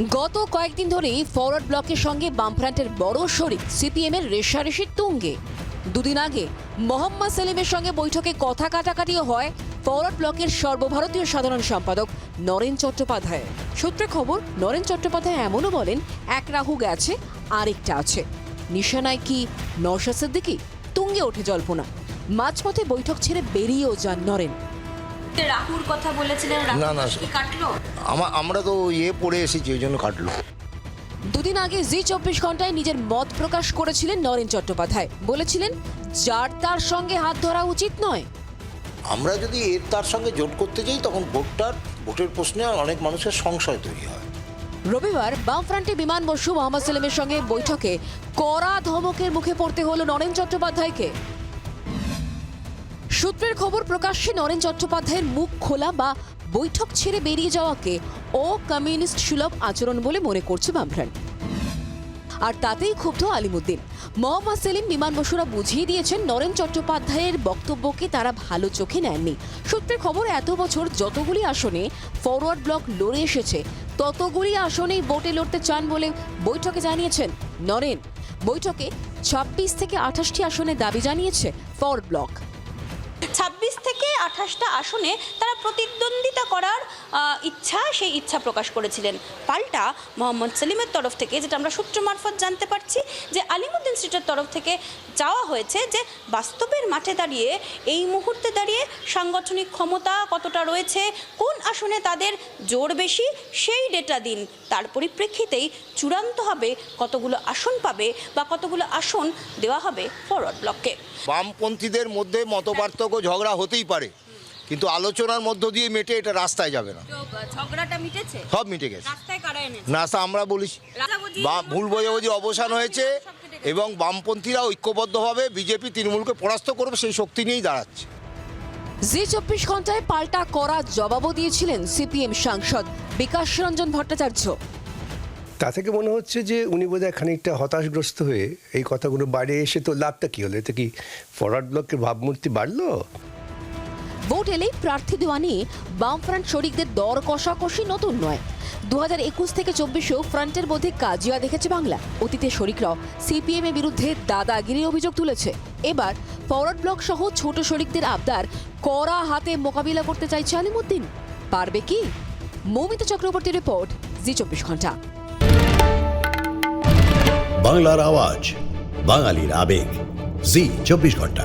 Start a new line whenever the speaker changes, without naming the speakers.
গত কয়েকদিন ধরেই ফরওয়ার্ড ব্লকের সঙ্গে বামফ্রন্টের বড় শরিক সিপিএমের রেষারেষির তুঙ্গে। দুদিন আগে মোহাম্মদ সেলিমের সঙ্গে বৈঠকে কথা কাটাকাটিও হয় ফরওয়ার্ড ব্লকের সর্বভারতীয় সাধারণ সম্পাদক নরেন চট্টোপাধ্যায়। সূত্রে খবর, নরেন চট্টোপাধ্যায় এমনও বলেন, এক রাহু গেছে আরেকটা আছে। নিশানায় কি নওশাদ সিদ্দিকী? তুঙ্গে ওঠে জল্পনা। মাঝপথে বৈঠক ছেড়ে বেরিয়েও যান নরেন।
রাহুর কথা বলেছিলেন,
না
কি কাটলো?
আমরা তো পড়ে এসেছি, ওই জন্য কাটলো।
দুদিন আগে জি 24 ঘন্টায় নিজের মত প্রকাশ করেছিলেন নরেন চট্টোপাধ্যায়। বলেছিলেন, যার তার সঙ্গে হাত ধরা উচিত নয়।
আমরা যদি তার সঙ্গে জোট করতে যাই, তখন ভোটের প্রশ্নে অনেক মানুষের সংশয় তৈরি হয়।
রবিবার বামফ্রন্টে বিমান বসু মোহাম্মদ সেলিমের সঙ্গে বৈঠকে কড়া ধমকের মুখে পড়তে হলো নরেন চট্টোপাধ্যায়কে। সূত্রের খবর, প্রকাশ্যে নরেন চট্টোপাধ্যায়ের মুখ খোলা বা বৈঠক ছেড়ে বেরিয়ে যাওয়াকে অকমিউনিস্ট সুলভ আচরণ বলে মনে করছে বামফ্রন্ট। আর তাতেই ক্ষুব্ধ আলিমুদ্দিন। মোহাম্মদ সেলিম, বিমান বসুরা বুঝিয়ে দিয়েছেন নরেন চট্টোপাধ্যায়ের বক্তব্যকে তারা ভালো চোখে নেননি। সূত্রের খবর, এত বছর যতগুলি আসনে ফরওয়ার্ড ব্লক লড়ে এসেছে, ততগুলি আসনেই ভোটে লড়তে চান বলে বৈঠকে জানিয়েছেন নরেন। বৈঠকে 26 থেকে 28টি আসনে দাবি জানিয়েছে ফরওয়ার্ড ব্লক।
26 থেকে 28টা আসনে তারা প্রতিদ্বন্দ্বিতা করার সেই ইচ্ছা প্রকাশ করেছিলেন। পাল্টা মোহাম্মদ সেলিমের তরফ থেকে, যেটা আমরা সূত্র মারফত জানতে পারছি, যে আলিমুদ্দিন স্ট্রিটের তরফ থেকে চাওয়া হয়েছে যে বাস্তবের মাঠে দাঁড়িয়ে, এই মুহূর্তে দাঁড়িয়ে সাংগঠনিক ক্ষমতা কতটা রয়েছে, কোন আসনে তাদের জোর বেশি, সেই ডেটা দিন। তার পরিপ্রেক্ষিতেই চূড়ান্ত হবে কতগুলো আসন পাবে বা কতগুলো আসন দেওয়া হবে ফরওয়ার্ড ব্লককে।
বামপন্থীদের মধ্যে মতপার্থক্য ঝগড়া হতেই পারে, কিন্তু আলোচনার মধ্য দিয়ে মেটে এটা রাস্তায় যাবে না।
ঝগড়াটা মিটেছে,
সব মিটে গেছে।
রাস্তায় কারা এনেছে?
নাস্তা আমরা বলেছি, ভুল বোঝাবুঝি অবসান হয়েছে এবং বামপন্থীরা ঐক্যবদ্ধভাবে বিজেপি তৃণমূলকে পরাস্ত করবে, সেই শক্তি নিয়েই দাঁড়াচ্ছে।
জি 24 ঘন্টায় পাল্টা করা জবাবও দিয়েছিলেন সিপিএম সাংসদ বিকাশ রঞ্জন ভট্টাচার্য।
তা থেকে মনে হচ্ছে যে উনি বোধহয় খানিকটা হতাশগ্রস্ত হয়ে এই কথাগুলো বাইরে এসে, তো লাভটা কি হলো? এতে কি ফরওয়ার্ড ব্লকের ভাবমূর্তি বাড়লো?
ভোট এলেই প্রার্থী দেওয়া নিয়ে বামফ্রন্ট শরিকদের দর কষাকষি নতুন নয়। 2021 থেকে 24-এও ফ্রন্টের মধ্যে কাজিয়া দেখেছে বাংলা। অতীতে শরিকরাও সিপিএম এর বিরুদ্ধে দাদাগিরির অভিযোগ তুলেছে। এবার ফরওয়ার্ড ব্লক সহ ছোট শরিকদের আবদার কড়া হাতে মোকাবিলা করতে চাইছে আলিমুদ্দিন। পারবে কি? মৌমিতা চক্রবর্তী রিপোর্ট, জি 24 ঘন্টা।
বাংলার আওয়াজ, বাঙালির আবেগ, জি 24 ঘন্টা।